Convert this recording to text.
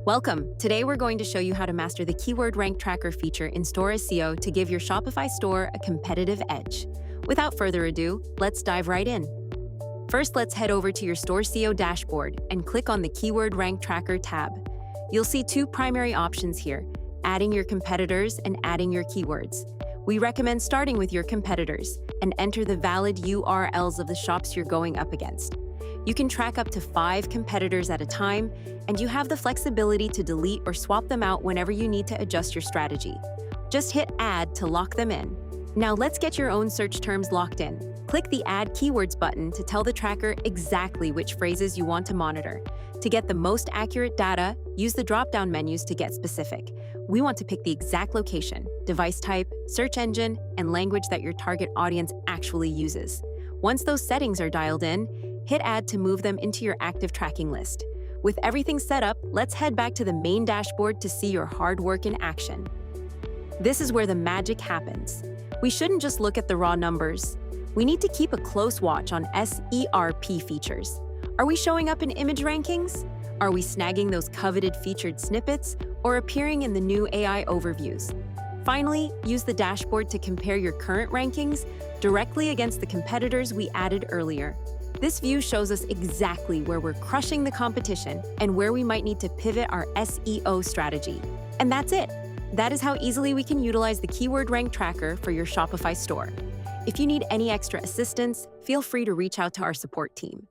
Welcome! Today we're going to show you how to master the Keyword Rank Tracker feature in StoreSEO to give your Shopify store a competitive edge. Without further ado, let's dive right in. First, let's head over to your StoreSEO dashboard and click on the Keyword Rank Tracker tab. You'll see two primary options here, adding your competitors and adding your keywords. We recommend starting with your competitors and enter the valid URLs of the shops you're going up against. You can track up to 5 competitors at a time, and you have the flexibility to delete or swap them out whenever you need to adjust your strategy. Just hit Add to lock them in. Now let's get your own search terms locked in. Click the Add Keywords button to tell the tracker exactly which phrases you want to monitor. To get the most accurate data, use the drop-down menus to get specific. We want to pick the exact location, device type, search engine, and language that your target audience actually uses. Once those settings are dialed in, hit Add to move them into your active tracking list. With everything set up, let's head back to the main dashboard to see your hard work in action. This is where the magic happens. We shouldn't just look at the raw numbers. We need to keep a close watch on SERP features. Are we showing up in image rankings? Are we snagging those coveted featured snippets or appearing in the new AI overviews? Finally, use the dashboard to compare your current rankings directly against the competitors we added earlier. This view shows us exactly where we're crushing the competition and where we might need to pivot our SEO strategy. And that's it. That is how easily we can utilize the Keyword Rank Tracker for your Shopify store. If you need any extra assistance, feel free to reach out to our support team.